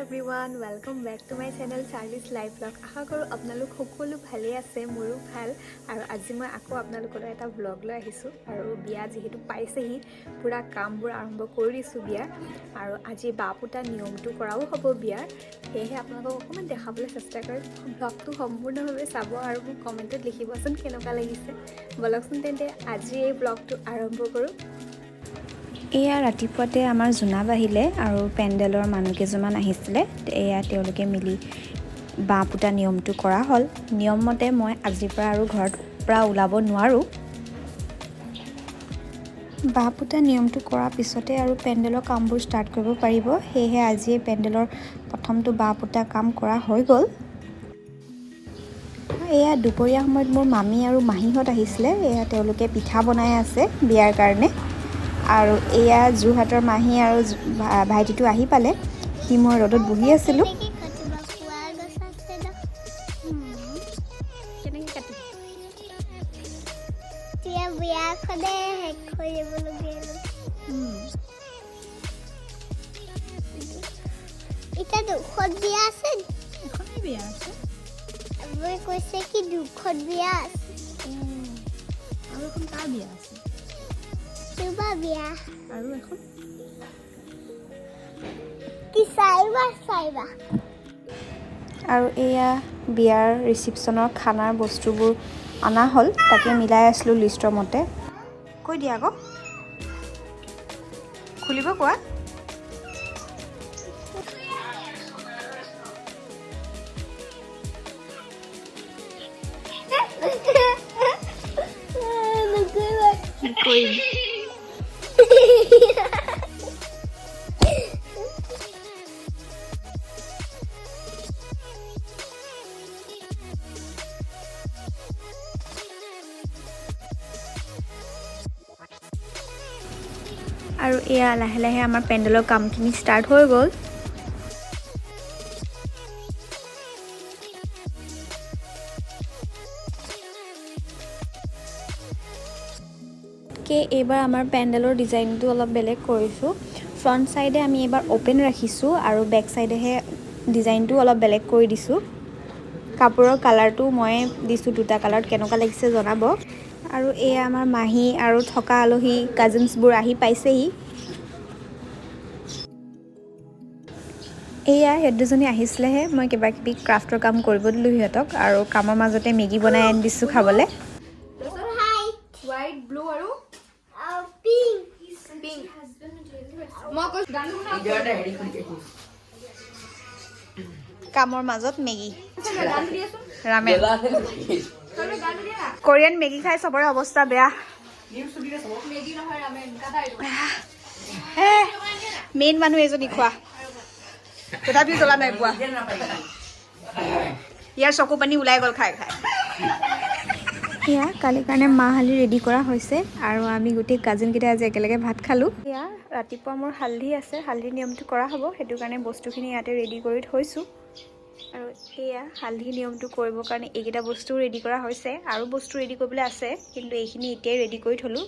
everyone welcome back to my channel Charlie's life blog आशा करूँ आपनालोक सकलो भाले आछे मोरो भाल आरो আজি मैं आको आपनालोकলৈ এটা ब्लग লৈ আহিছো আৰু বিয়া যেহেতু পাইছেহি পুৰা কামবোৰ আৰম্ভ কৰি দিছো বিয়া আৰু আজি বাপুটা নিয়মটো কৰাও হ'ব বিয়াৰ সেয়ে আপোনালোকক অকমান দেখাবলৈ চেষ্টা কৰিম ব্লগটো সম্পূৰ্ণভাৱে চাব আৰু মোক কমেন্টত লিখিবচোন কেনেকুৱা লাগিছে বলকচোন তেন্তে আজি এই ব্লগটো আৰম্ভ কৰোঁ এয়া ৰাতিপুৱাতে আমাৰ জুনা বাহিলে আৰু পেণ্ডেলৰ মানুহ কেজমান আহিছিলে এয়া তেওঁলোকে মিলি বাপুটা নিয়মটো কৰা হল নিয়ম মতে মই আজিৰ পৰা আৰু ঘৰত পৰা ওলাব নোৱাৰো বাপুটা নিয়মটো কৰা পিছতে আৰু পেণ্ডেলৰ কামবোৰ ষ্টাৰ্ট কৰিব পাৰিব সেয়ে আজি পেণ্ডেলৰ প্ৰথমটো বাপুটা কাম কৰা হৈ গল এয়া দুপৰীয়া সময়ত মোৰ মামী আৰু মাহীহত আহিছিলে এয়া তেওঁলোকে পিঠা বনাই আছে বিয়াৰ কাৰণে আৰু এয়া জুহাটৰ মাহী আৰু ভাইটিটো আহি পালে কি মই ৰদত বহি আছিলো আৰু এখন কি সাইবা আৰু এয়া বিয়াৰ ৰিসেপশনৰ খানাৰ বস্তুবোৰ আনা হল তাকে মিলাই আসলো লিষ্টৰ মতে কৈ দিয়া গো খুলিব কোৱা কৈ আৰু এয়া লাহে লাহে আমাৰ পেণ্ডেলৰ কামখিনি ষ্টাৰ্ট হৈ গ'ল কে এবাৰ আমাৰ পেণ্ডেলৰ ডিজাইনটো অলপ বেলেগ কৰিছো ফ্ৰন্ট সাইডে আমি এবাৰ ওপেন ৰাখিছো আৰু বেক সাইডেহে ডিজাইনটো অলপ বেলেগ কৰি দিছো কাপোৰৰ কালাৰটো মই দিছো দুটা কালাৰত কেনেকুৱা লাগিছে জনাব আৰু এয়া আমাৰ মাহী আৰু থকা আলহী কাজিনছবোৰ আহি পাইছেহি এয়া হেডজনী আহিছিলেহে মই কিবা কিবি ক্ৰাফটৰ কাম কৰিব দিলো হিহঁতক আৰু কামৰ মাজতে মেগী বনাই আনি দিছো খাবলে হোৱাইট ব্লু আৰু পিংক কামৰ মাজত মেগী ৰামেন কোৰিয়ান মেগী খাই সবৰে অৱস্থা বেয়া মেইন মানুহ এজনী খোৱা তথাপি জ্বলা নাই পোৱা ইয়াৰ চকু পানী ওলাই গ'ল খাই খাই এয়া কালিৰ কাৰণে মাহ হালধি ৰেডি কৰা হৈছে আৰু আমি গোটেই কাজিনকেইটা আজি একেলগে ভাত খালোঁ এয়া ৰাতিপুৱা মোৰ হালধি আছে হালধি নিয়মটো কৰা হ'ব সেইটো কাৰণে বস্তুখিনি ইয়াতে ৰেডি কৰি থৈছোঁ আৰু এয়া হালধি নিয়মটো কৰিবৰ কাৰণে এইকেইটা বস্তু ৰেডি কৰা হৈছে আৰু বস্তু ৰেডি কৰিবলৈ আছে কিন্তু এইখিনি এতিয়াই ৰেডি কৰি থলোঁ